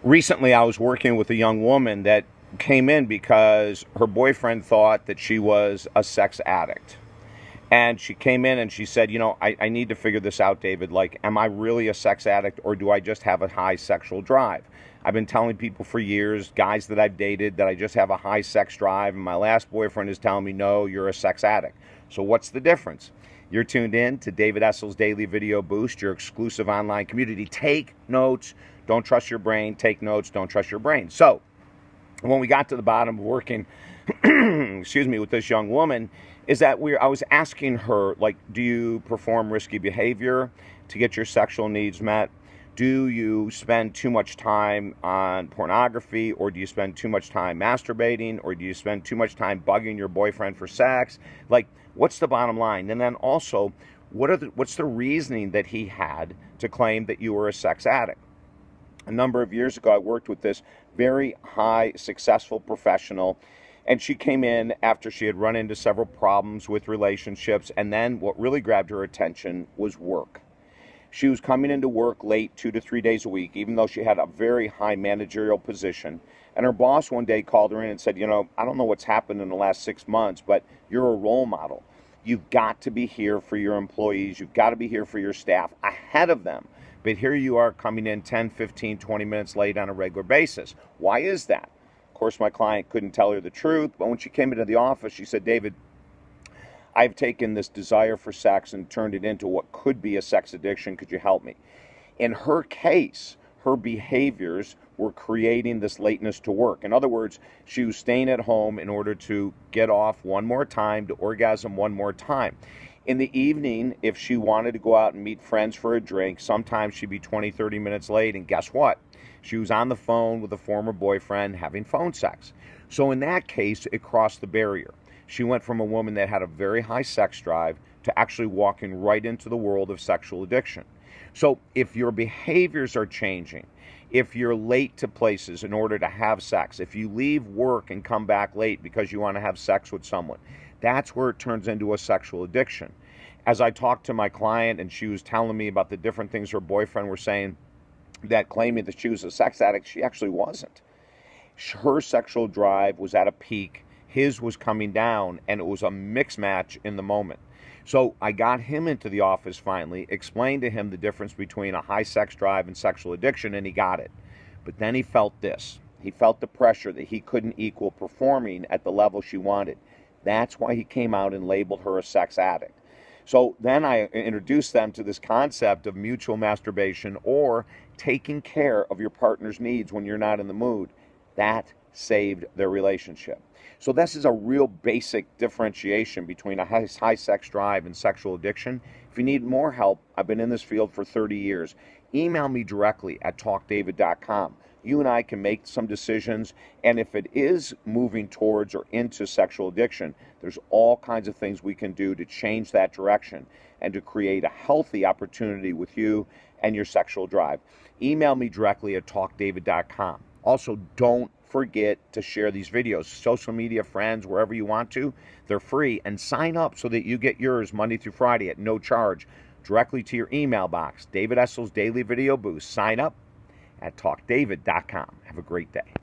Recently, I was working with a young woman that came in because her boyfriend thought that she was a sex addict. And she came in and she said, I need to figure this out, David. Like, am I really a sex addict or do I just have a high sexual drive? I've been telling people for years, guys that I've dated, that I just have a high sex drive. And my last boyfriend is telling me, no, you're a sex addict. So what's the difference? You're tuned in to David Essel's Daily Video Boost, your exclusive online community. Take notes. Don't trust your brain. Take notes. Don't trust your brain. So when we got to the bottom of working, excuse me, with this young woman, is that I was asking her, like, do you perform risky behavior to get your sexual needs met? Do you spend too much time on pornography, or do you spend too much time masturbating, or do you spend too much time bugging your boyfriend for sex? Like, what's the bottom line? And then also, what's the reasoning that he had to claim that you were a sex addict? A number of years ago, I worked with this very high, successful professional, and she came in after she had run into several problems with relationships, and then what really grabbed her attention was work. She was coming into work late 2 to 3 days a week, even though she had a very high managerial position. And her boss one day called her in and said, I don't know what's happened in the last 6 months, but you're a role model. You've got to be here for your employees. You've got to be here for your staff ahead of them. But here you are coming in 10, 15, 20 minutes late on a regular basis. Why is that? Of course, my client couldn't tell her the truth, but when she came into the office, she said, David, I've taken this desire for sex and turned it into what could be a sex addiction. Could you help me? In her case, her behaviors were creating this lateness to work. In other words, she was staying at home in order to get off one more time, to orgasm one more time. In the evening, if she wanted to go out and meet friends for a drink, sometimes she'd be 20, 30 minutes late, and guess what? She was on the phone with a former boyfriend having phone sex. So in that case, it crossed the barrier. She went from a woman that had a very high sex drive to actually walking right into the world of sexual addiction. So if your behaviors are changing, if you're late to places in order to have sex, if you leave work and come back late because you want to have sex with someone, that's where it turns into a sexual addiction. As I talked to my client and she was telling me about the different things her boyfriend were saying that claiming that she was a sex addict, she actually wasn't. Her sexual drive was at a peak. His was coming down, and it was a mix match in the moment. So I got him into the office finally, explained to him the difference between a high sex drive and sexual addiction, and he got it. But then he felt this. He felt the pressure that he couldn't equal performing at the level she wanted. That's why he came out and labeled her a sex addict. So then I introduced them to this concept of mutual masturbation, or taking care of your partner's needs when you're not in the mood. That saved their relationship. So this is a real basic differentiation between a high sex drive and sexual addiction. If you need more help, I've been in this field for 30 years. Email me directly at talkdavid.com. You and I can make some decisions, and if it is moving towards or into sexual addiction, there's all kinds of things we can do to change that direction and to create a healthy opportunity with you and your sexual drive. Email me directly at talkdavid.com. Also, don't forget to share these videos. Social media, friends, wherever you want to. They're free. And sign up so that you get yours Monday through Friday at no charge directly to your email box. David Essel's Daily Video Boost. Sign up at talkdavid.com. Have a great day.